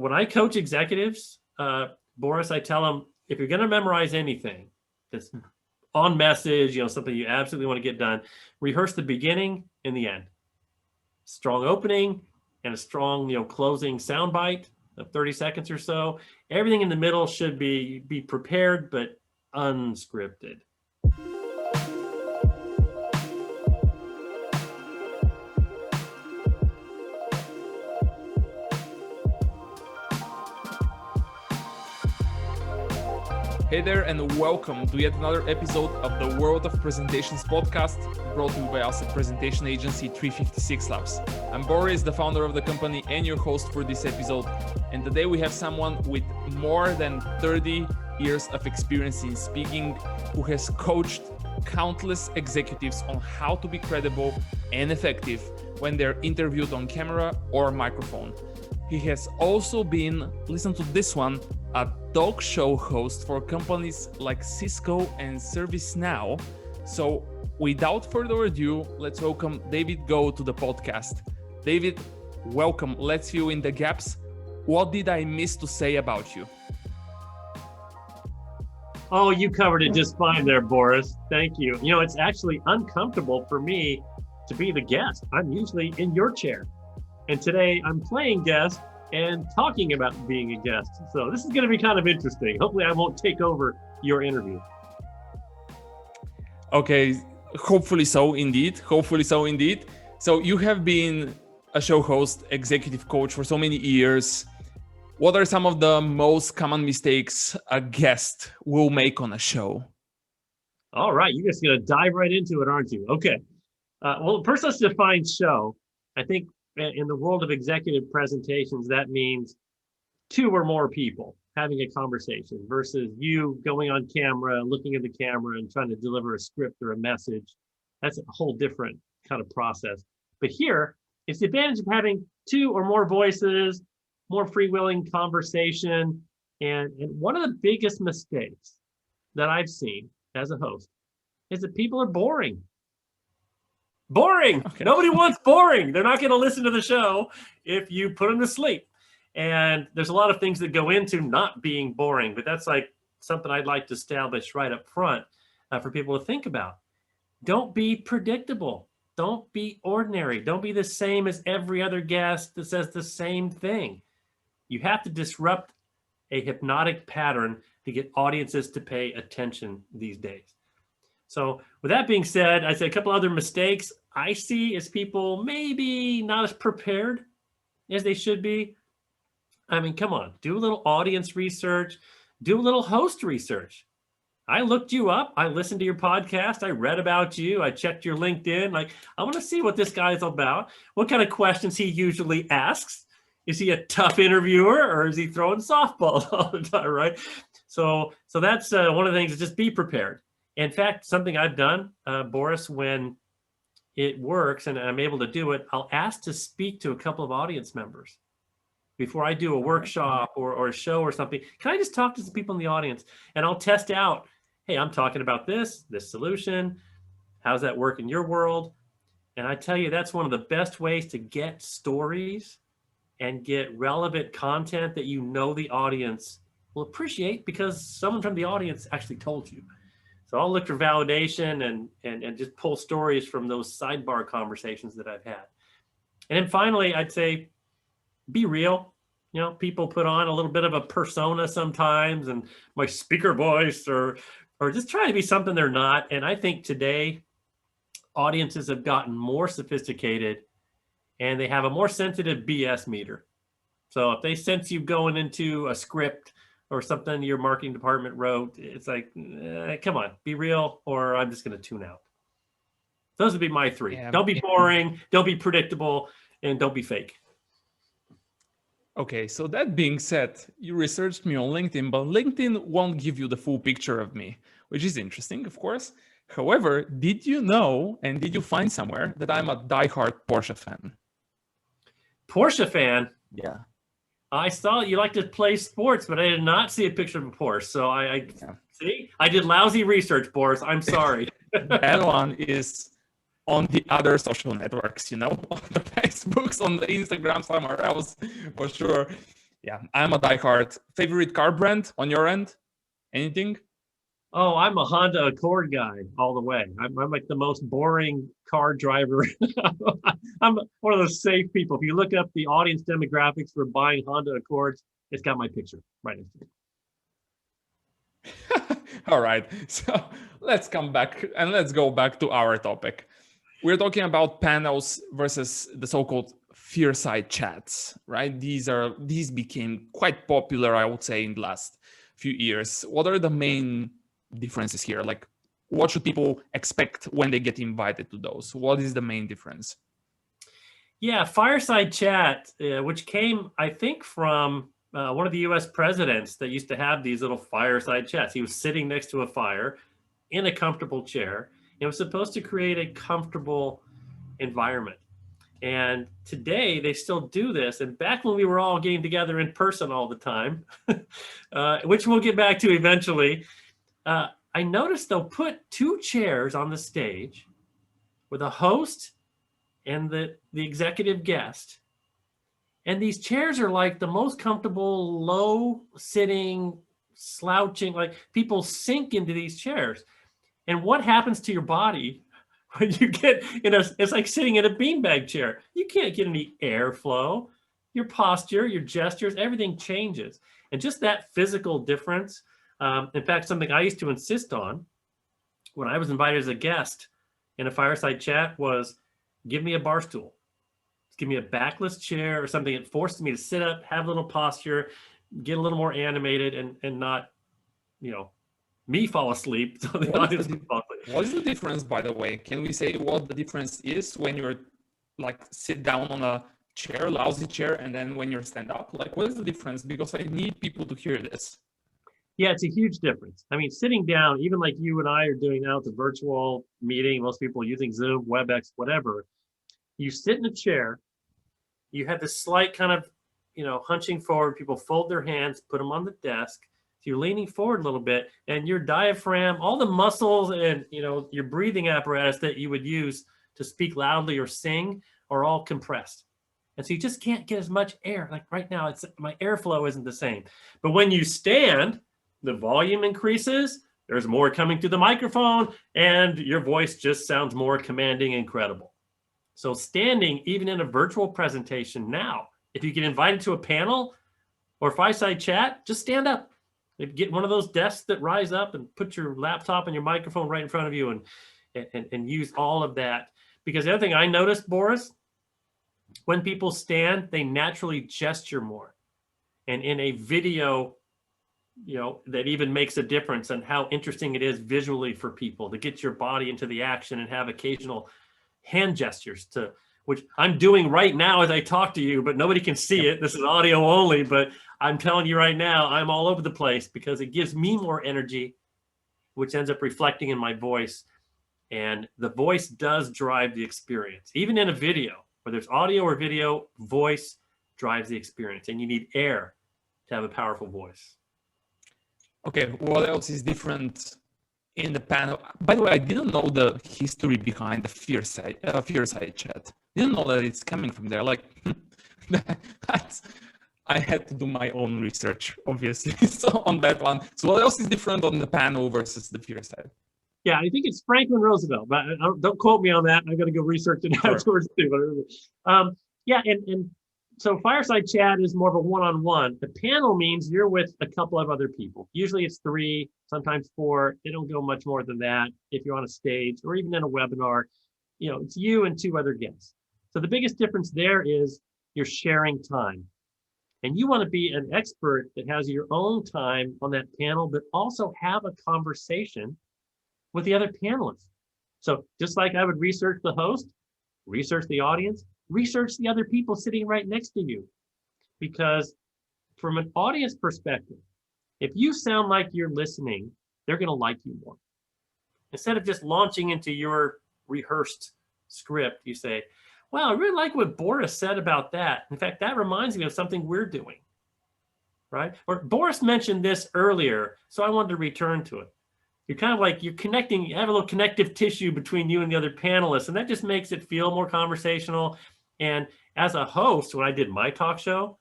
When I coach executives, Boris, I tell them, if you're going to memorize anything that's on message, something you absolutely want to get done, rehearse the beginning and the end. Strong opening and a strong, closing soundbite of 30 seconds or so. Everything in the middle should be prepared, but unscripted. Hey there, and welcome to yet another episode of the World of Presentations podcast, brought to you by us at presentation agency 356 Labs. I'm Boris, the founder of the company and your host for this episode. And today we have someone with more than 30 years of experience in speaking, who has coached countless executives on how to be credible and effective when they're interviewed on camera or microphone. He has also been, listen to this one, a talk show host for companies like Cisco and ServiceNow. So without further ado, let's welcome David Goad to the podcast. David, welcome. Let's fill in the gaps. What did I miss to say about you? Oh, you covered it just fine there, Boris. Thank you. It's actually uncomfortable for me to be the guest. I'm usually in your chair. And today I'm playing guest and talking about being a guest. So this is going to be kind of interesting. Hopefully I won't take over your interview. Okay, hopefully so indeed. So you have been a show host, executive coach for so many years. What are some of the most common mistakes a guest will make on a show? All right, you're just going to dive right into it, aren't you? Okay. Well, first let's define show. I think in the world of executive presentations, that means two or more people having a conversation versus you going on camera, looking at the camera and trying to deliver a script or a message. That's a whole different kind of process. But here, it's the advantage of having two or more voices, more freewheeling conversation. And one of the biggest mistakes that I've seen as a host is that people are boring. Boring. Okay. Nobody wants boring. They're not going to listen to the show if you put them to sleep. And there's a lot of things that go into not being boring, but that's like something I'd like to establish right up front for people to think about. Don't be predictable. Don't be ordinary. Don't be the same as every other guest that says the same thing. You have to disrupt a hypnotic pattern to get audiences to pay attention these days. So with that being said, I'd say a couple other mistakes I see is people maybe not as prepared as they should be. I mean, come on, do a little audience research, do a little host research. I looked you up. I listened to your podcast. I read about you. I checked your LinkedIn. I want to see what this guy is about. What kind of questions he usually asks. Is he a tough interviewer or is he throwing softballs all the time, right? So that's one of the things is just be prepared. In fact, something I've done, Boris, when it works and I'm able to do it, I'll ask to speak to a couple of audience members before I do a workshop or a show or something. Can I just talk to some people in the audience? And I'll test out, hey, I'm talking about this solution. How's that work in your world? And I tell you, that's one of the best ways to get stories and get relevant content that the audience will appreciate because someone from the audience actually told you. So I'll look for validation and just pull stories from those sidebar conversations that I've had. And then finally, I'd say, be real. People put on a little bit of a persona sometimes and my speaker voice or just try to be something they're not. And I think today audiences have gotten more sophisticated and they have a more sensitive BS meter. So if they sense you going into a script or something your marketing department wrote, it's like, come on, be real, or I'm just going to tune out. Those would be my three. Yeah. Don't be boring, don't be predictable, and don't be fake. Okay, so that being said, you researched me on LinkedIn, but LinkedIn won't give you the full picture of me, which is interesting, of course. However, did you know, and did you find somewhere, that I'm a diehard Porsche fan? Porsche fan? Yeah. I saw you like to play sports, but I did not see a picture of a Porsche. So I did lousy research, Boris. I'm sorry. That one is on the other social networks, on the Facebooks, on the Instagram, somewhere else, for sure. Yeah, I'm a diehard. Favorite car brand on your end? Anything? Oh, I'm a Honda Accord guy all the way. I'm like the most boring car driver. I'm one of those safe people. If you look up the audience demographics for buying Honda Accords, it's got my picture right next to it. All right, so let's come back and let's go back to our topic. We're talking about panels versus the so-called Fearside chats, right? These became quite popular, I would say, in the last few years. What are the main differences here? Like, what should people expect when they get invited to those? What is the main difference? Yeah, fireside chat, which came, I think, from one of the U.S. presidents that used to have these little fireside chats. He was sitting next to a fire in a comfortable chair. It was supposed to create a comfortable environment. And today they still do this. And back when we were all getting together in person all the time, which we'll get back to eventually, I noticed they'll put two chairs on the stage with a host and the executive guest. And these chairs are like the most comfortable, low sitting, slouching, like people sink into these chairs. And what happens to your body when you get it's like sitting in a beanbag chair. You can't get any airflow. Your posture, your gestures, everything changes. And just that physical difference. In fact, something I used to insist on when I was invited as a guest in a fireside chat was, give me a bar stool. Give me a backless chair or something that forces me to sit up, have a little posture, get a little more animated, and not, me fall asleep. So the audience can fall asleep. What is the difference, by the way? Can we say what the difference is when you're like sit down on a chair, lousy chair, and then when you're stand up? Like, what is the difference? Because I need people to hear this. Yeah, it's a huge difference. I mean, sitting down, even like you and I are doing now, it's a virtual meeting. Most people are using Zoom, WebEx, whatever. You sit in a chair, you have this slight kind of, hunching forward. People fold their hands, put them on the desk. So you're leaning forward a little bit, and your diaphragm, all the muscles and, your breathing apparatus that you would use to speak loudly or sing are all compressed. And so you just can't get as much air. Like right now, my airflow isn't the same. But when you stand, the volume increases, there's more coming through the microphone, and your voice just sounds more commanding and credible. So standing, even in a virtual presentation now, if you get invited to a panel or fireside chat, just stand up. Get one of those desks that rise up and put your laptop and your microphone right in front of you and use all of that. Because the other thing I noticed, Boris, when people stand, they naturally gesture more. And in a video, that even makes a difference on how interesting it is visually for people to get your body into the action and have occasional hand gestures which I'm doing right now as I talk to you, but nobody can see it. This is audio only, but I'm telling you right now, I'm all over the place because it gives me more energy, which ends up reflecting in my voice. And the voice does drive the experience. Even in a video, whether it's audio or video, voice drives the experience, and you need air to have a powerful voice. Okay, what else is different in the panel? By the way, I didn't know the history behind the Fearside chat. Didn't know that it's coming from there. Like, I had to do my own research, obviously, so on that one. So what else is different on the panel versus the Fearside? Yeah, I think it's Franklin Roosevelt, but don't quote me on that. I'm going to go research it afterwards too. Yeah, and so fireside chat is more of a one-on-one. The panel means you're with a couple of other people. Usually it's 3, sometimes 4. They don't go much more than that. If you're on a stage or even in a webinar, it's you and 2 other guests. So the biggest difference there is you're sharing time. And you want to be an expert that has your own time on that panel, but also have a conversation with the other panelists. So just like I would research the host, research the audience, research the other people sitting right next to you. Because from an audience perspective, if you sound like you're listening, they're going to like you more. Instead of just launching into your rehearsed script, you say, wow, I really like what Boris said about that. In fact, that reminds me of something we're doing, right? Or Boris mentioned this earlier, so I wanted to return to it. You're kind of like, you're connecting, you have a little connective tissue between you and the other panelists, and that just makes it feel more conversational. And as a host, when I did my talk show,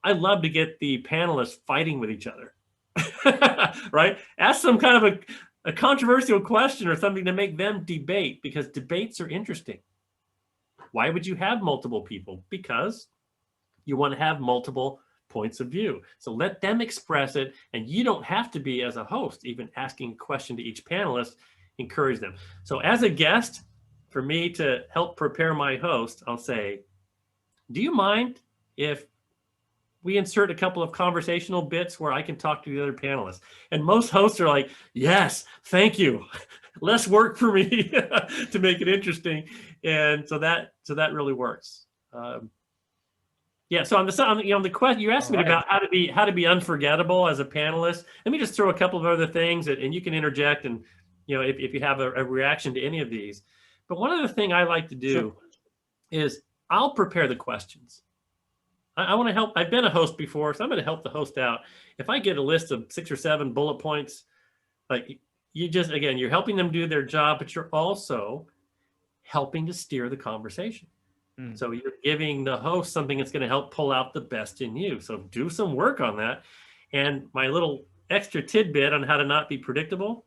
I love to get the panelists fighting with each other, right? Ask some kind of a controversial question or something to make them debate, because debates are interesting. Why would you have multiple people? Because you want to have multiple points of view. So let them express it, and you don't have to be, as a host, even asking a question to each panelist. Encourage them. So as a guest, for me to help prepare my host, I'll say, do you mind if we insert a couple of conversational bits where I can talk to the other panelists? And most hosts are like, yes, thank you. Less work for me to make it interesting. And so that really works. Yeah. So on the question you asked me about how to be unforgettable as a panelist. Let me just throw a couple of other things, and you can interject, and if you have a reaction to any of these. But one other thing I like to do is I'll prepare the questions. I want to help. I've been a host before, so I'm going to help the host out. If I get a list of 6 or 7 bullet points, like you're helping them do their job, but you're also helping to steer the conversation. So you're giving the host something that's going to help pull out the best in you. So do some work on that. And my little extra tidbit on how to not be predictable: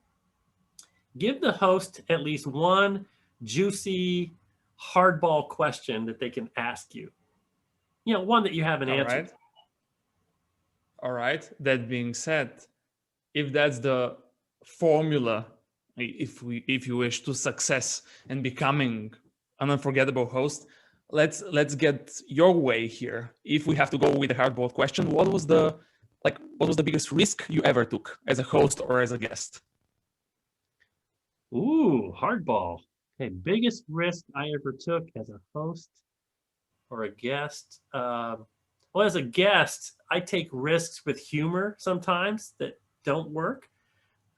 give the host at least one juicy hardball question that they can ask you. One that you haven't answered. All right. That being said, if that's the formula, if you wish to success and becoming an unforgettable host, let's get your way here. If we have to go with a hardball question, what was the biggest risk you ever took as a host or as a guest? Ooh, hardball. Okay, biggest risk I ever took as a host or a guest. Well, as a guest, I take risks with humor sometimes that don't work.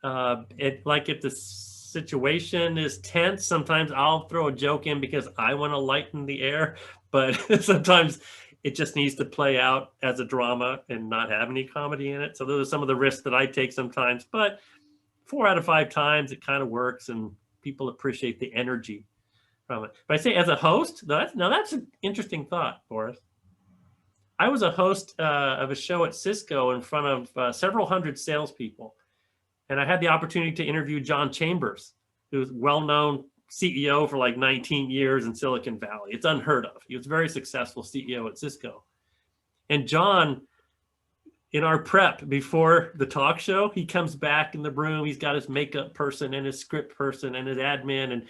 Like if the situation is tense, sometimes I'll throw a joke in because I want to lighten the air, but sometimes it just needs to play out as a drama and not have any comedy in it. So those are some of the risks that I take sometimes, but 4 out of 5 times it kind of works, and people appreciate the energy from it. But I say as a host, that's an interesting thought, Boris. I was a host of a show at Cisco in front of several hundred salespeople. And I had the opportunity to interview John Chambers, who's well-known CEO for like 19 years in Silicon Valley. It's unheard of. He was a very successful CEO at Cisco. And John, in our prep before the talk show, he comes back in the room. He's got his makeup person and his script person and his admin. And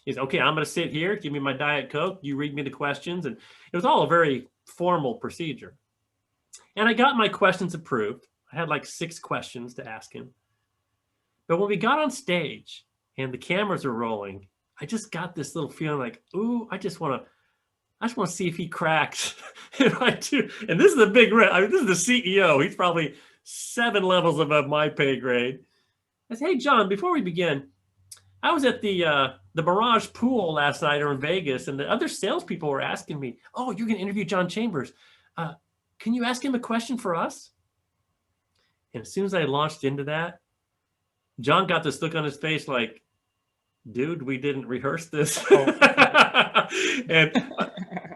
he's, okay, I'm going to sit here. Give me my Diet Coke. You read me the questions. And it was all a very formal procedure. And I got my questions approved. I had like 6 questions to ask him. But when we got on stage and the cameras are rolling, I just got this little feeling like, ooh, I just want to see if he cracks. If I do. And this is a big risk. I mean, this is the CEO. He's probably 7 levels above my pay grade. I said, hey, John, before we begin, I was at the Mirage Pool last night in Vegas, and the other salespeople were asking me, oh, you're going to interview John Chambers. Can you ask him a question for us? And as soon as I launched into that, John got this look on his face like, dude, we didn't rehearse this. And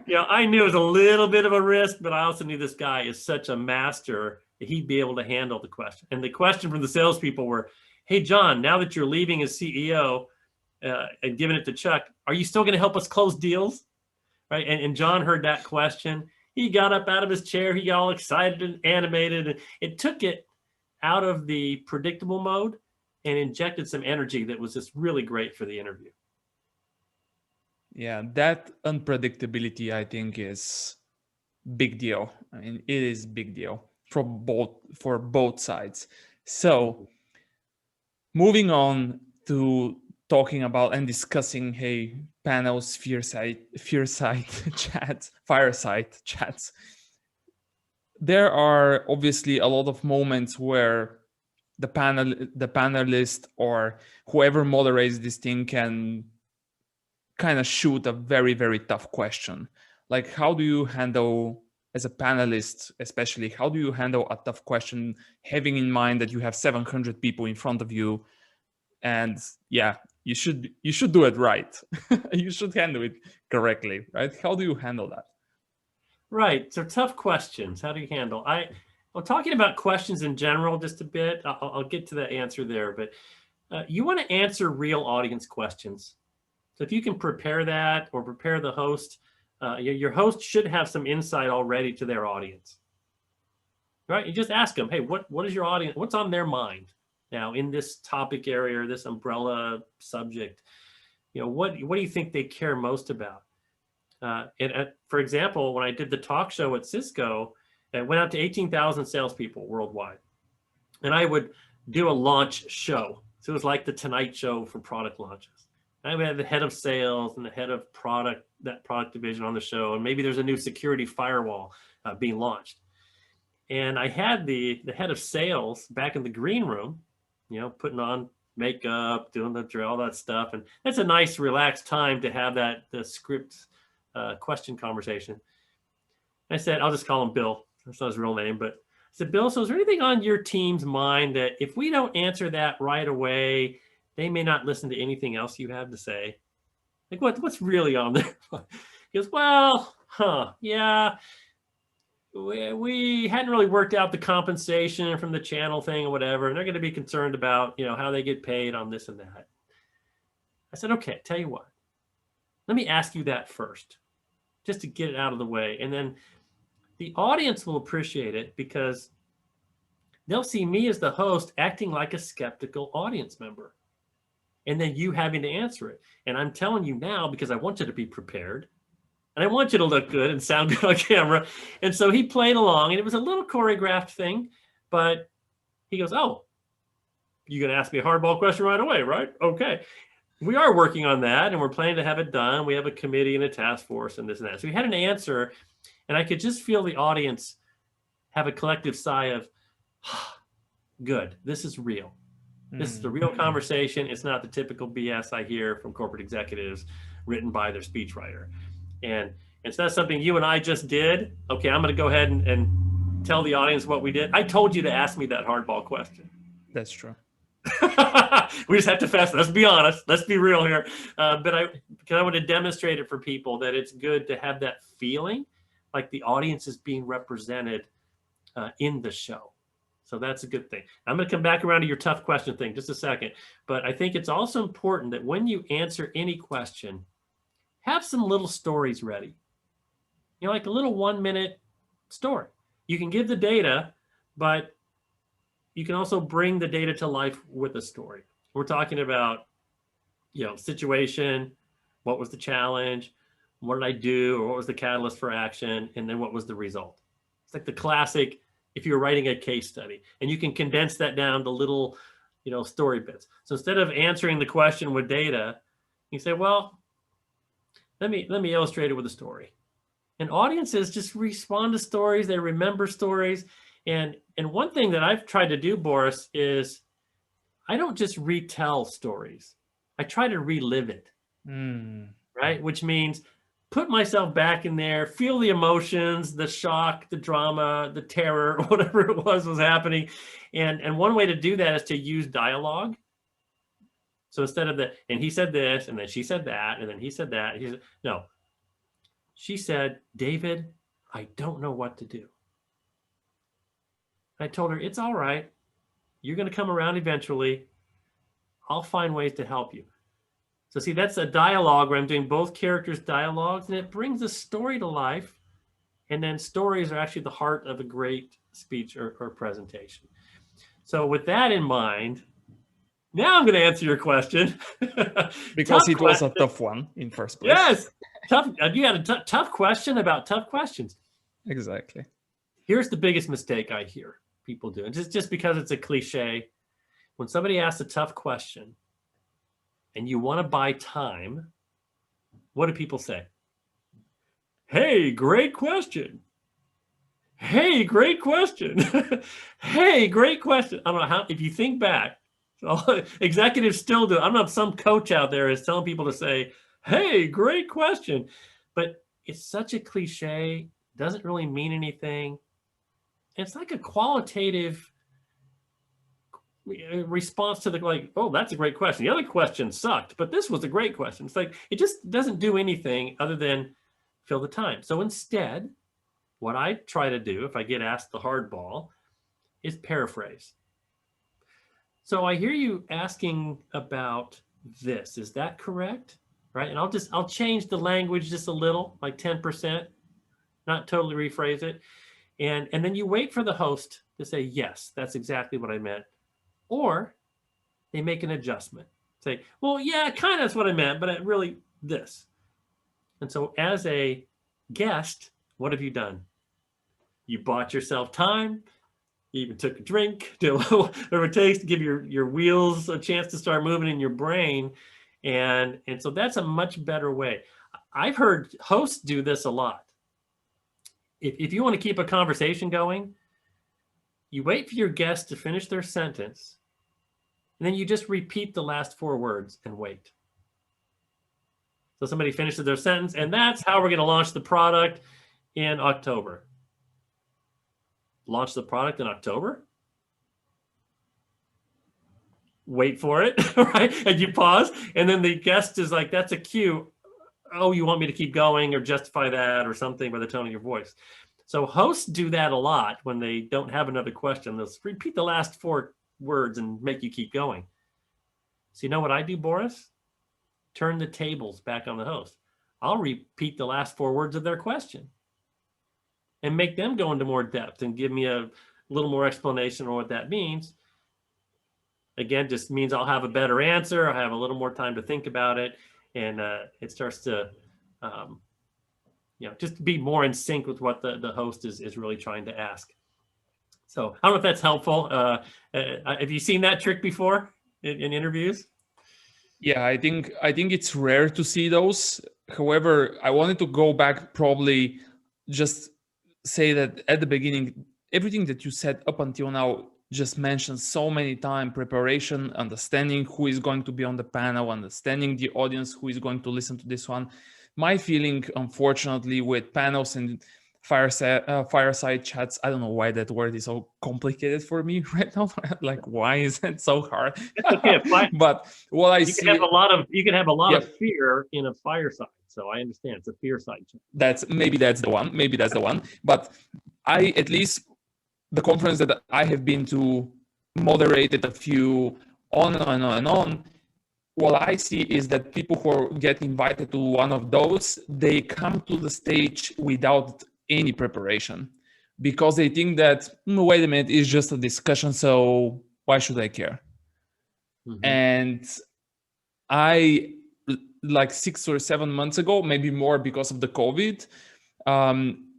I knew it was a little bit of a risk, but I also knew this guy is such a master that he'd be able to handle the question. And the question from the salespeople were, hey, John, now that you're leaving as CEO and giving it to Chuck, are you still going to help us close deals? Right? And John heard that question. He got up out of his chair. He got all excited and animated. And it took it out of the predictable mode and injected some energy that was just really great for the interview. Yeah, that unpredictability, I think, is big deal. I mean, it is big deal for both sides. So moving on to talking about and discussing, hey, panels, fireside chats. There are obviously a lot of moments where the panelist or whoever moderates this thing can kind of shoot a very, very tough question. Like, how do you handle, as a panelist, especially, how do you handle a tough question, having in mind that you have 700 people in front of you, and yeah, you should do it right. You should handle it correctly, right? How do you handle that? Right. So tough questions. How do you handle? Well, talking about questions in general, just a bit. I'll get to the answer there, but you want to answer real audience questions. So if you can prepare that or prepare the host, your host should have some insight already to their audience. Right? You just ask them, hey, what is your audience? What's on their mind now in this topic area or this umbrella subject? What do you think they care most about? For example, when I did the talk show at Cisco, it went out to 18,000 salespeople worldwide. And I would do a launch show. So it was like the Tonight Show for product launches. I would have the head of sales and the head of that product division on the show. And maybe there's a new security firewall being launched. And I had the head of sales back in the green room, putting on makeup, doing all that stuff. And that's a nice, relaxed time to have the script question conversation. I said, I'll just call him Bill. That's not his real name, but I said, Bill, so is there anything on your team's mind that if we don't answer that right away, they may not listen to anything else you have to say? Like what's really on there? He goes, well, yeah, we hadn't really worked out the compensation from the channel thing or whatever, and they're going to be concerned about, how they get paid on this and that. I said, okay, tell you what, let me ask you that first, just to get it out of the way. And then the audience will appreciate it because they'll see me as the host acting like a skeptical audience member. And then you having to answer it. And I'm telling you now because I want you to be prepared. And I want you to look good and sound good on camera. And so he played along, and it was a little choreographed thing. But he goes, oh, you're going to ask me a hardball question right away, right? Okay. We are working on that, and we're planning to have it done. We have a committee and a task force and this and that. So we had an answer, and I could just feel the audience have a collective sigh of, good, this is real. This is the real conversation. It's not the typical BS I hear from corporate executives written by their speechwriter. And it's not something you and I just did. Okay, I'm going to go ahead and tell the audience what we did. I told you to ask me that hardball question. That's true. We just have to let's be honest. Let's be real here. But I want to demonstrate it for people that it's good to have that feeling like the audience is being represented in the show. So that's a good thing. I'm going to come back around to your tough question thing just a second. But I think it's also important that when you answer any question, have some little stories ready. Like a little 1-minute story. You can give the data, but you can also bring the data to life with a story. We're talking about, situation, what was the challenge, what did I do, or what was the catalyst for action, and then what was the result. It's like the classic, if you're writing a case study, and you can condense that down to little, story bits. So instead of answering the question with data, you say, well, let me illustrate it with a story. And audiences just respond to stories. They remember stories. And one thing that I've tried to do, Boris, is I don't just retell stories. I try to relive it, right? Which means put myself back in there, feel the emotions, the shock, the drama, the terror, whatever it was happening. And one way to do that is to use dialogue. So instead of and he said this, and then she said that, and then he said that. No. She said, David, I don't know what to do. I told her, it's all right. You're going to come around eventually. I'll find ways to help you. So see, that's a dialogue where I'm doing both characters' dialogues, and it brings the story to life. And then stories are actually the heart of a great speech or presentation. So with that in mind, now I'm going to answer your question. Because it was a tough one in first place. Yes. Tough. You had a tough question about tough questions. Exactly. Here's the biggest mistake I hear people do. And just because it's a cliche, when somebody asks a tough question and you want to buy time, what do people say? Hey, great question. Hey, great question. Hey, great question. I don't know how, if you think back, executives still do. I don't know if some coach out there is telling people to say, hey, great question. But it's such a cliche, doesn't really mean anything. It's like a qualitative response to oh, that's a great question. The other question sucked, but this was a great question. It's like, it just doesn't do anything other than fill the time. So instead, what I try to do if I get asked the hardball is paraphrase. So I hear you asking about this. Is that correct? Right. And I'll change the language just a little, like 10%, not totally rephrase it. And then you wait for the host to say, yes, that's exactly what I meant. Or they make an adjustment. Say, well, yeah, kind of that's what I meant, but it really this. And so as a guest, what have you done? You bought yourself time. You even took a drink, did whatever it takes to give your wheels a chance to start moving in your brain. And so that's a much better way. I've heard hosts do this a lot. If you want to keep a conversation going, you wait for your guest to finish their sentence, and then you just repeat the last 4 words and wait. So somebody finishes their sentence, and that's how we're going to launch the product in October. Launch the product in October? Wait for it, right? And you pause, and then the guest is like, that's a cue. Oh, you want me to keep going or justify that or something by the tone of your voice. So hosts do that a lot when they don't have another question. They'll repeat the last 4 words and make you keep going. So you know what I do, Boris? Turn the tables back on the host. I'll repeat the last 4 words of their question and make them go into more depth and give me a little more explanation on what that means. Again, just means I'll have a better answer. I'll have a little more time to think about it. And it starts to, just be more in sync with what the host is really trying to ask. So I don't know if that's helpful. Have you seen that trick before in interviews? Yeah, I think it's rare to see those. However, I wanted to go back, probably just say that at the beginning, everything that you said up until now just mentioned so many times: preparation, understanding who is going to be on the panel, understanding the audience who is going to listen to this one. My feeling, unfortunately, with panels and fireside chats, I don't know why that word is so complicated for me right now. Like, why is it so hard? Okay, but what I see, you can have a lot of fear in a fireside. So I understand it's a Fearside chat. That's the one. But at least the conference that I have been to, moderated a few on and on. What I see is that people who get invited to one of those, they come to the stage without any preparation because they think that, wait a minute, it's just a discussion, so why should I care? Mm-hmm. And I, like 6 or 7 months ago, maybe more because of the COVID,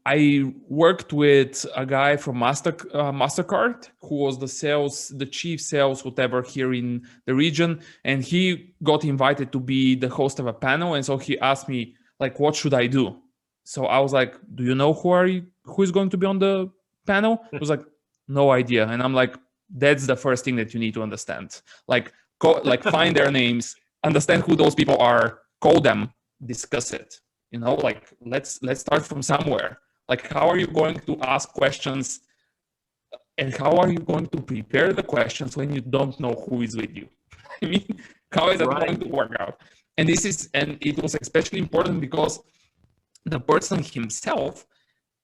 I worked with a guy from MasterCard who was the chief sales, whatever, here in the region. And he got invited to be the host of a panel. And so he asked me, like, what should I do? So I was like, do you know who is going to be on the panel? He was like, no idea. And I'm like, that's the first thing that you need to understand. Like, find their names, understand who those people are, call them, discuss it. Like, let's start from somewhere. Like, how are you going to ask questions and how are you going to prepare the questions when you don't know who is with you? I mean, how is that going to work out? And it was especially important because the person himself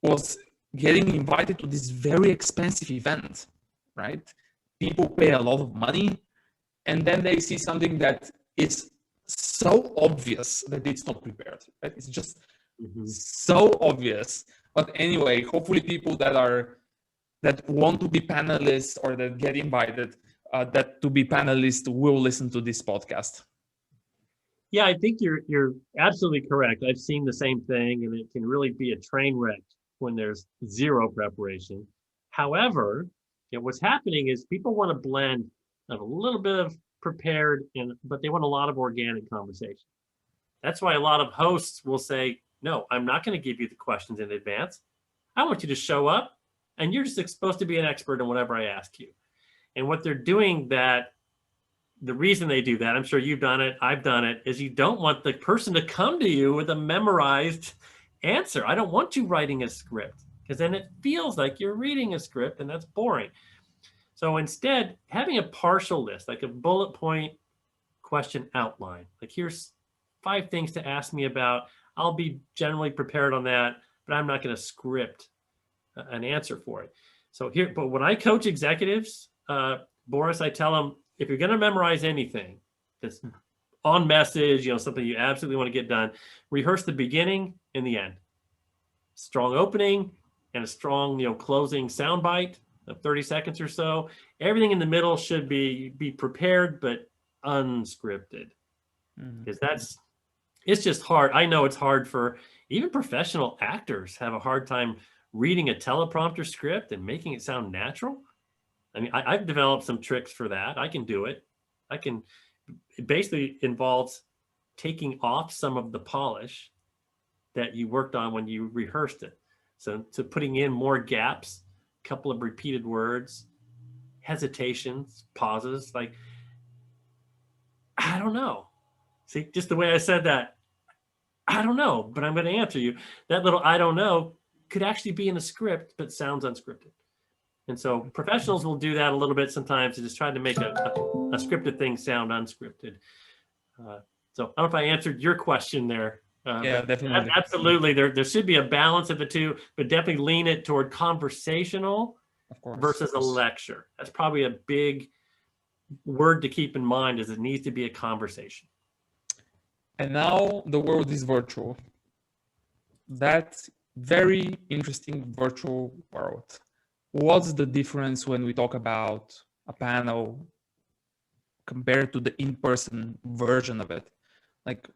was getting invited to this very expensive event, right? People pay a lot of money and then they see something that is so obvious that it's not prepared, right? It's just so obvious. But anyway, hopefully people that want to be panelists or that get invited that to be panelists will listen to this podcast. Yeah, I think you're absolutely correct. I've seen the same thing, and it can really be a train wreck when there's zero preparation. However, what's happening is people want to blend a little bit of prepared, but they want a lot of organic conversation. That's why a lot of hosts will say, no, I'm not going to give you the questions in advance. I want you to show up and you're just supposed to be an expert in whatever I ask you. And what they're doing, that the reason they do that, I'm sure you've done it, I've done it, is you don't want the person to come to you with a memorized answer. I don't want you writing a script because then it feels like you're reading a script and that's boring. So instead, having a partial list, like a bullet point question outline, like here's 5 things to ask me about. I'll be generally prepared on that, but I'm not going to script an answer for it. So here, but when I coach executives, Boris, I tell them, if you're going to memorize anything that's on message, something you absolutely want to get done, rehearse the beginning and the end. Strong opening and a strong, closing soundbite of 30 seconds or so. Everything in the middle should be prepared, but unscripted. Because it's just hard. I know it's hard for even professional actors have a hard time reading a teleprompter script and making it sound natural. I mean, I've developed some tricks for that. I can do it. It basically involves taking off some of the polish that you worked on when you rehearsed it. So putting in more gaps, a couple of repeated words, hesitations, pauses, like, I don't know. See, just the way I said that, I don't know, but I'm going to answer you. That little I don't know could actually be in a script, but sounds unscripted. And so professionals will do that a little bit sometimes to just try to make a scripted thing sound unscripted. So I don't know if I answered your question there. Yeah, definitely. Absolutely. There should be a balance of the two, but definitely lean it toward conversational versus a lecture. That's probably a big word to keep in mind, is it needs to be a conversation. And now the world is virtual. That's very interesting virtual world. What's the difference when we talk about a panel compared to the in-person version of it? Like,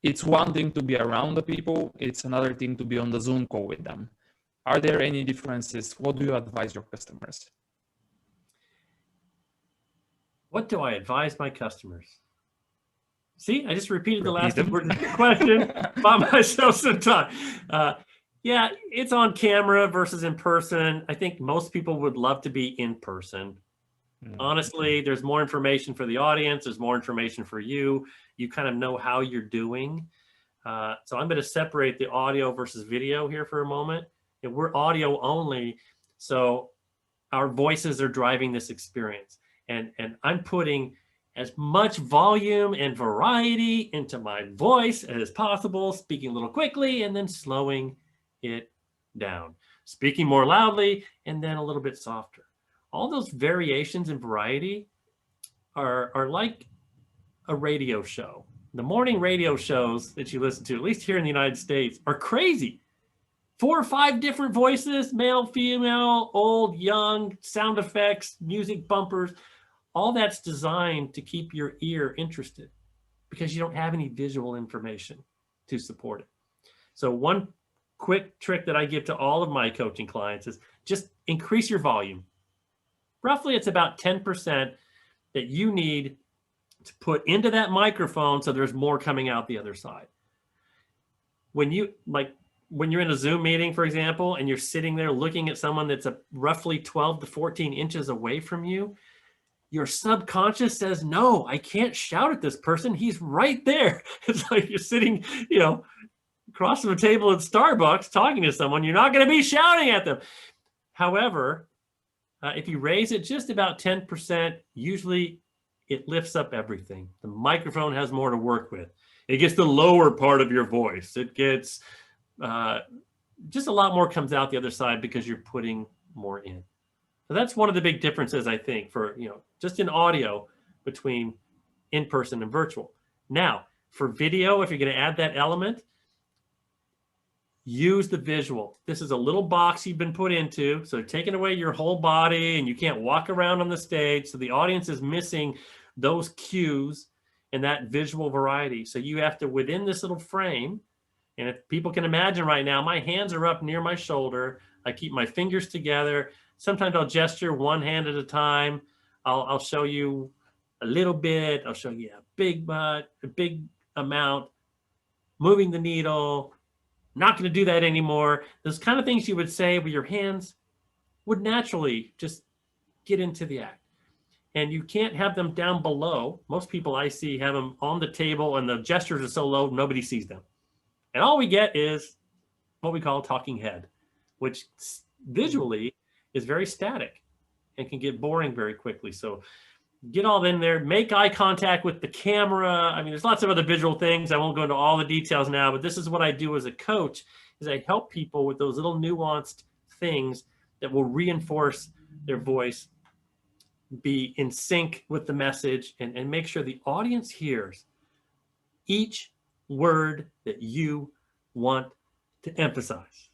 it's one thing to be around the people, it's another thing to be on the Zoom call with them. Are there any differences? What do you advise your customers? What do I advise my customers? See, I just repeated the last word of the question, bought myself some time. Yeah, it's on camera versus in person. I think most people would love to be in person. Honestly, there's more information for the audience. There's more information for you. You kind of know how you're doing. So I'm going to separate the audio versus video here for a moment. And we're audio only, so our voices are driving this experience. And I'm putting as much volume and variety into my voice as possible, speaking a little quickly and then slowing it down, speaking more loudly and then a little bit softer. All those variations in variety are like a radio show. The morning radio shows that you listen to, at least here in the United States, are crazy. 4 or 5 different voices, male, female, old, young, sound effects, music bumpers. All that's designed to keep your ear interested because you don't have any visual information to support it. So one quick trick that I give to all of my coaching clients is just increase your volume. Roughly, it's about 10% that you need to put into that microphone so there's more coming out the other side. When you're in a Zoom meeting, for example, and you're sitting there looking at someone that's roughly 12 to 14 inches away from you, your subconscious says, no, I can't shout at this person. He's right there. It's like you're sitting, across from a table at Starbucks talking to someone. You're not going to be shouting at them. However, if you raise it just about 10%, usually it lifts up everything. The microphone has more to work with. It gets the lower part of your voice. It gets just a lot more comes out the other side because you're putting more in. So that's one of the big differences, I think, for, just in audio between in-person and virtual. Now, for video, if you're going to add that element, use the visual. This is a little box you've been put into. So taking away your whole body and you can't walk around on the stage. So the audience is missing those cues and that visual variety. So you have to, within this little frame, and if people can imagine right now, my hands are up near my shoulder. I keep my fingers together. Sometimes I'll gesture one hand at a time. I'll show you a little bit. I'll show you a big amount, moving the needle. Not going to do that anymore. Those kind of things you would say with your hands would naturally just get into the act. And you can't have them down below. Most people I see have them on the table and the gestures are so low, nobody sees them. And all we get is what we call a talking head, which visually is very static and can get boring very quickly. So get all in there, make eye contact with the camera. I mean, there's lots of other visual things. I won't go into all the details now, but this is what I do as a coach, is I help people with those little nuanced things that will reinforce their voice, be in sync with the message, and make sure the audience hears each word that you want to emphasize.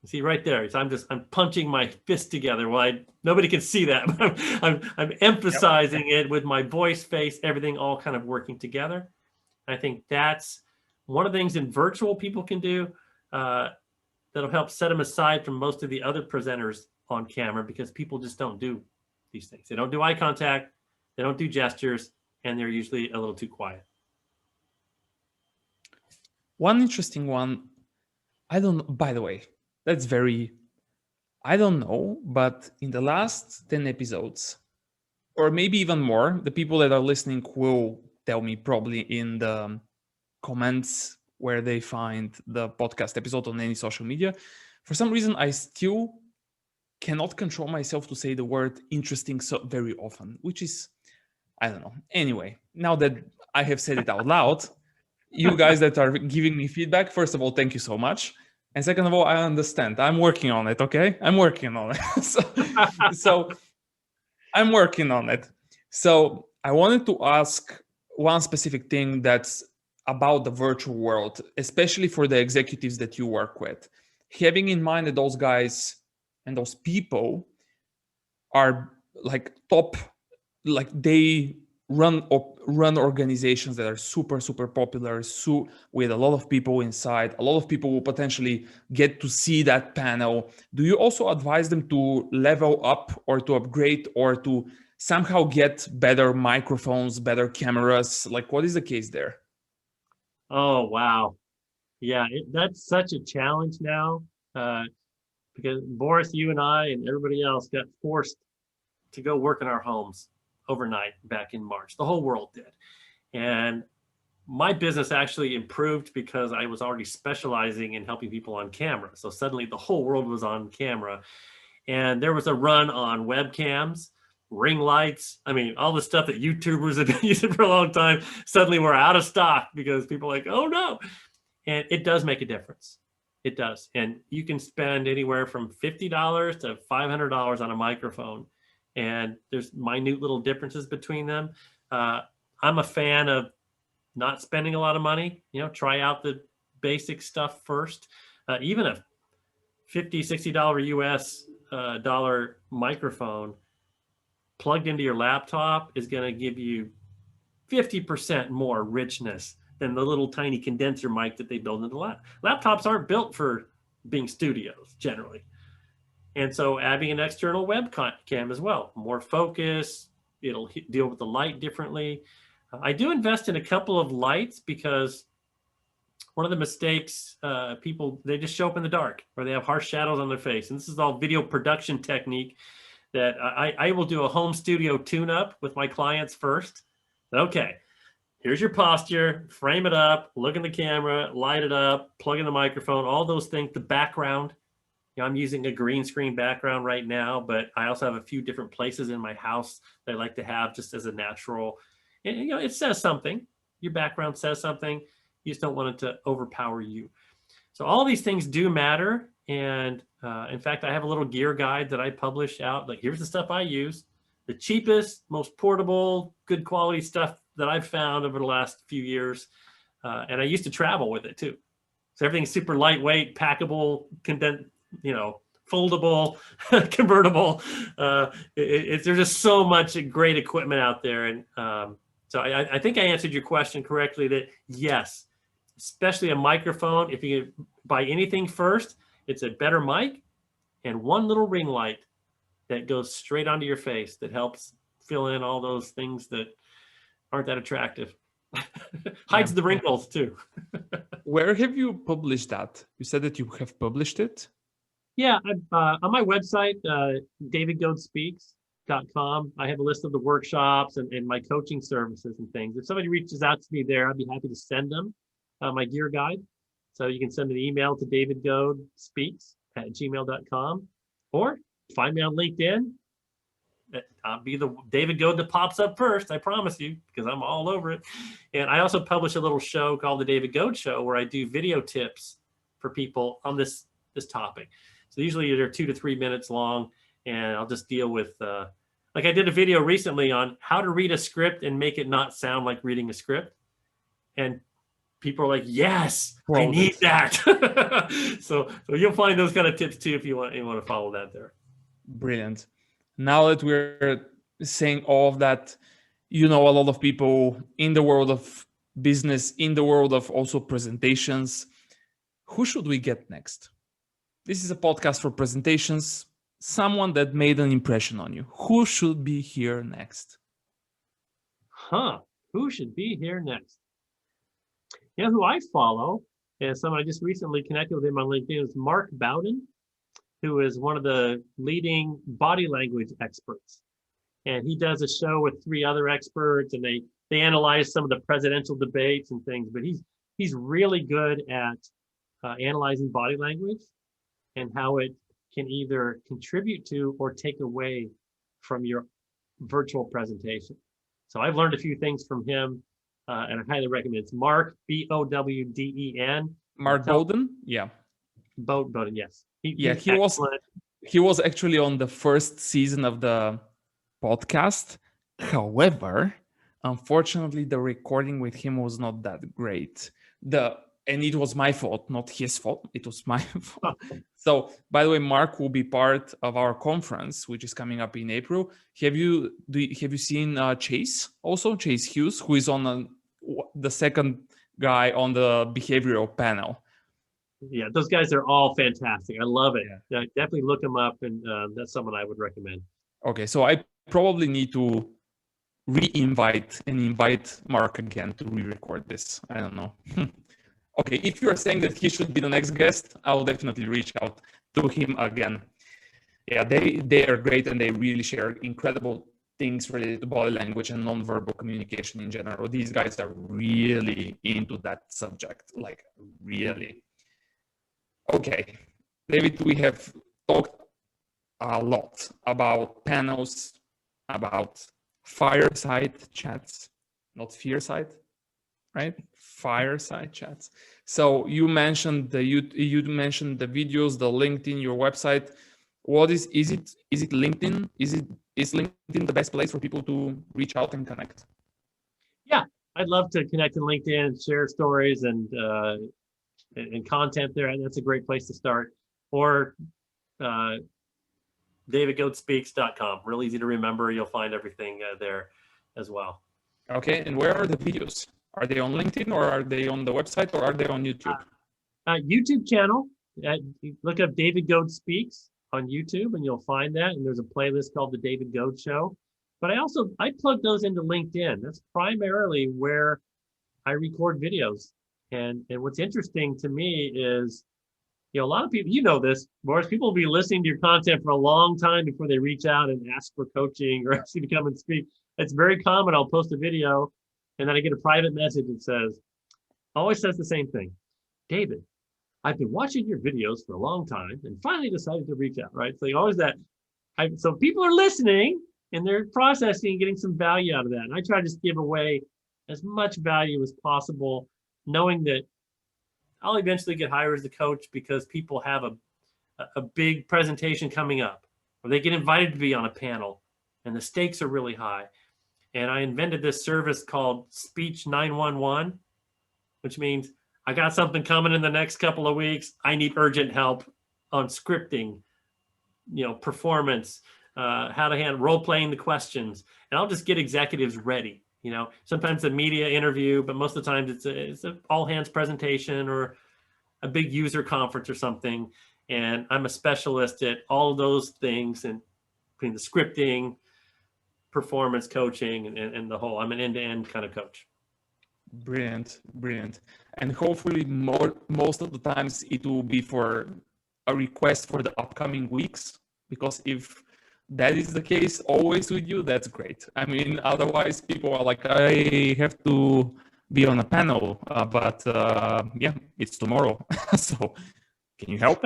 You see right there, I'm punching my fist together. Well, nobody can see that, but I'm emphasizing it with my voice, face, everything all kind of working together. I think that's one of the things in virtual people can do that'll help set them aside from most of the other presenters on camera, because people just don't do these things. They don't do eye contact, they don't do gestures, and they're usually a little too quiet. One interesting one, by the way, I don't know, but in the last 10 episodes, or maybe even more, the people that are listening will tell me probably in the comments where they find the podcast episode on any social media. For some reason, I still cannot control myself to say the word interesting so very often, which is, I don't know. Anyway, now that I have said it out loud, you guys that are giving me feedback, first of all, thank you so much. And second of all, I understand. I'm working on it, okay? I'm working on it. so I'm working on it. So I wanted to ask one specific thing that's about the virtual world, especially for the executives that you work with. Having in mind that those guys and those people are like top, like they run organizations that are super, super popular, with a lot of people inside. A lot of people will potentially get to see that panel. Do you also advise them to level up or to upgrade or to somehow get better microphones, better cameras? Like, what is the case there? Oh, wow. Yeah, that's such a challenge now, because Boris, you and I and everybody else got forced to go work in our homes overnight back in March. The whole world did. And my business actually improved because I was already specializing in helping people on camera. So suddenly the whole world was on camera. And there was a run on webcams, ring lights. I mean, all the stuff that YouTubers have been using for a long time, suddenly we're out of stock because people are like, oh no. And it does make a difference. It does. And you can spend anywhere from $50 to $500 on a microphone. And there's minute little differences between them. I'm a fan of not spending a lot of money. Try out the basic stuff first. Even a $50, $60 US dollar microphone plugged into your laptop is going to give you 50% more richness than the little tiny condenser mic that they build into the laptops aren't built for being studios generally. And so having an external webcam as well, more focus, it'll deal with the light differently. I do invest in a couple of lights because one of the mistakes, people, they just show up in the dark or they have harsh shadows on their face. And this is all video production technique that I will do a home studio tune-up with my clients first. Okay, here's your posture, frame it up, look in the camera, light it up, plug in the microphone, all those things, the background. I'm using a green screen background right now, but I also have a few different places in my house that I like to have just as a natural, and it says something. Your background says something. You just don't want it to overpower you. So all these things do matter. And in fact, I have a little gear guide that I publish out. Like, here's the stuff I use. The cheapest, most portable, good quality stuff that I've found over the last few years. And I used to travel with it too. So everything's super lightweight, packable, condensed, foldable, convertible. There's just so much great equipment out there. And so I think I answered your question correctly that yes, especially a microphone, if you buy anything first, it's a better mic and one little ring light that goes straight onto your face that helps fill in all those things that aren't that attractive. Hides the wrinkles too. Where have you published that? You said that you have published it? Yeah, on my website, davidgoadspeaks.com, I have a list of the workshops and my coaching services and things. If somebody reaches out to me there, I'd be happy to send them my gear guide. So you can send an email to davidgoadspeaks@gmail.com or find me on LinkedIn. I'll be the David Goad that pops up first, I promise you, because I'm all over it. And I also publish a little show called The David Goad Show where I do video tips for people on this topic. So So usually they're 2 to 3 minutes long, and I'll just deal with, like I did a video recently on how to read a script and make it not sound like reading a script. And people are like, yes, I need that. So you'll find those kind of tips too if you want to follow that there. Brilliant. Now that we're saying all of that, you know, a lot of people in the world of business, in the world of also presentations. Who should we get next? This is a podcast for presentations. Someone that made an impression on you. Who should be here next? Who should be here next? You know who I follow, and someone I just recently connected with him on LinkedIn, is Mark Bowden, who is one of the leading body language experts. And he does a show with 3 other experts, and they analyze some of the presidential debates and things. But he's really good at analyzing body language and how it can either contribute to or take away from your virtual presentation. So I've learned a few things from him, and I highly recommend it. It's Mark, Bowden. Mark Bowden? Yeah. Bowden, yes. He was actually on the first season of the podcast. However, unfortunately, the recording with him was not that great. And it was my fault, not his fault. It was my fault. So, by the way, Mark will be part of our conference, which is coming up in April. Have you seen Chase also? Chase Hughes, who is on the second guy on the behavioral panel. Yeah, those guys are all fantastic. I love it. Yeah, definitely look them up, and that's someone I would recommend. Okay, so I probably need to re-invite and invite Mark again to re-record this. I don't know. Okay, if you are saying that he should be the next guest, I'll definitely reach out to him again. Yeah, they are great, and they really share incredible things related to body language and nonverbal communication in general. These guys are really into that subject, like really. Okay, David, we have talked a lot about panels, about fireside chats, not Fearside, right? Fireside chats. So you mentioned you mentioned the videos, the LinkedIn, your website. What is it LinkedIn? Is LinkedIn the best place for people to reach out and connect? Yeah, I'd love to connect in LinkedIn and share stories and content there. And that's a great place to start. Or davidgoadspeaks.com. Real easy to remember. You'll find everything there as well. Okay, and where are the videos? Are they on LinkedIn, or are they on the website, or are they on YouTube? YouTube channel. Look up David Goad Speaks on YouTube, and you'll find that. And there's a playlist called The David Goad Show. But I plug those into LinkedIn. That's primarily where I record videos. And what's interesting to me is, a lot of people, you know this, Boris, people will be listening to your content for a long time before they reach out and ask for coaching or ask you to come and speak. It's very common. I'll post a video, and then I get a private message that always says the same thing. David, I've been watching your videos for a long time and finally decided to reach out, right? So always that. So people are listening and they're processing and getting some value out of that. And I try to just give away as much value as possible, knowing that I'll eventually get hired as a coach because people have a big presentation coming up, or they get invited to be on a panel and the stakes are really high. And I invented this service called Speech 911, which means I got something coming in the next couple of weeks. I need urgent help on scripting, performance, how to handle role-playing the questions. And I'll just get executives ready. Sometimes a media interview, but most of the time it's a all hands presentation or a big user conference or something. And I'm a specialist at all of those things, and between the scripting, performance coaching, and the whole, I'm an end-to-end kind of coach. Brilliant. And hopefully most of the times it will be for a request for the upcoming weeks, because if that is the case always with you, that's great. I mean, otherwise people are like, I have to be on a panel, but it's tomorrow. So can you help?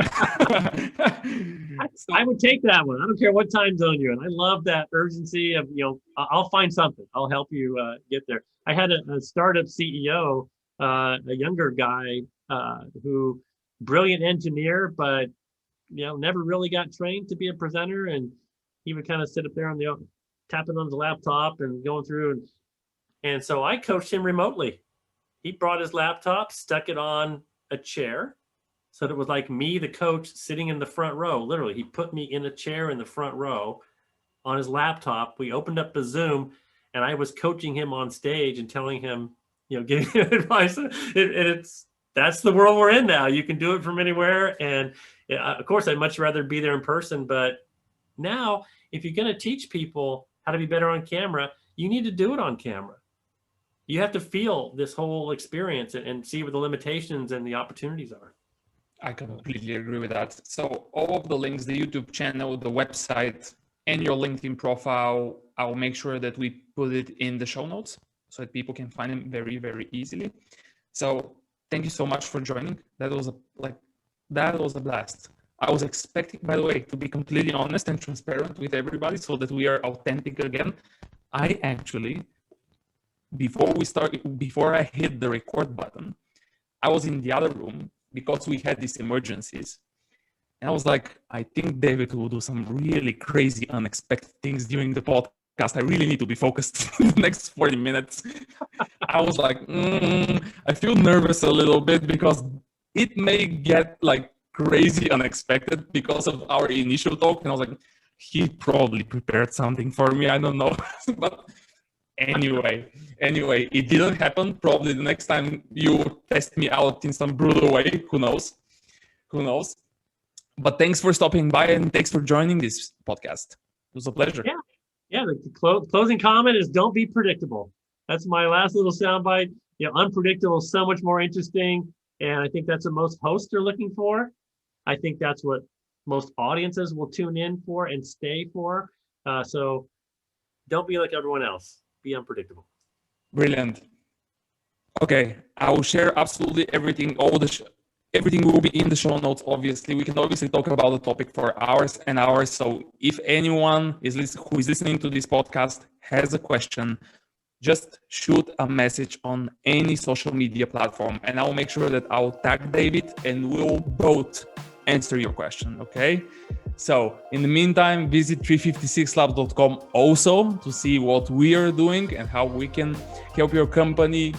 I would take that one. I don't care what time zone you're in. I love that urgency of, I'll find something. I'll help you get there. I had a startup CEO, a younger guy who, brilliant engineer, but never really got trained to be a presenter, and he would kind of sit up there tapping on his laptop and going through, and so I coached him remotely. He brought his laptop, stuck it on a chair, so that it was like me, the coach, sitting in the front row. Literally, he put me in a chair in the front row on his laptop. We opened up the Zoom, and I was coaching him on stage and telling him, giving him advice. That's the world we're in now. You can do it from anywhere. And of course, I'd much rather be there in person. But now, if you're going to teach people how to be better on camera, you need to do it on camera. You have to feel this whole experience and see where the limitations and the opportunities are. I completely agree with that. So all of the links, the YouTube channel, the website, and your LinkedIn profile, I'll make sure that we put it in the show notes so that people can find them very, very easily. So thank you so much for joining. That was a blast. I was expecting, by the way, to be completely honest and transparent with everybody so that we are authentic again. I actually, before I hit the record button, I was in the other room because we had these emergencies. And I was like, I think David will do some really crazy, unexpected things during the podcast. I really need to be focused in the next 40 minutes. I was like, I feel nervous a little bit because it may get like crazy unexpected because of our initial talk. And I was like, he probably prepared something for me. I don't know. But anyway, it didn't happen. Probably the next time you test me out in some brutal way. Who knows? But thanks for stopping by and thanks for joining this podcast. It was a pleasure. Yeah. The closing comment is don't be predictable. That's my last little soundbite. Unpredictable is so much more interesting. And I think that's what most hosts are looking for. I think that's what most audiences will tune in for and stay for. So don't be like everyone else. Be unpredictable. Brilliant. Okay. I will share absolutely everything. Everything will be in the show notes, obviously. We can obviously talk about the topic for hours and hours. So if anyone who is listening to this podcast has a question, just shoot a message on any social media platform and I'll make sure that I'll tag David and we'll both answer your question, okay? So in the meantime, visit 356labs.com also to see what we are doing and how we can help your company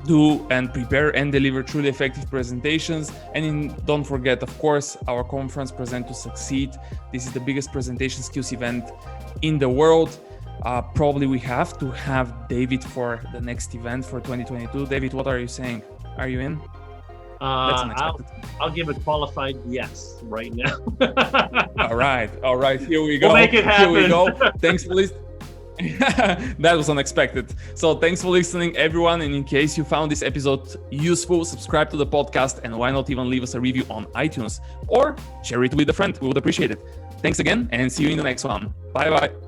do and prepare and deliver truly effective presentations. And don't forget, of course, our conference Present to Succeed. This is the biggest presentation skills event in the world. Probably we have to have David for the next event for 2022. David, what are you saying? Are you in? I'll give a qualified yes right now. All right. Here we go. We'll make it happen. Here we go. Thanks for listening. That was unexpected. So thanks for listening, everyone. And in case you found this episode useful, subscribe to the podcast and why not even leave us a review on iTunes or share it with a friend. We would appreciate it. Thanks again and see you in the next one. Bye-bye.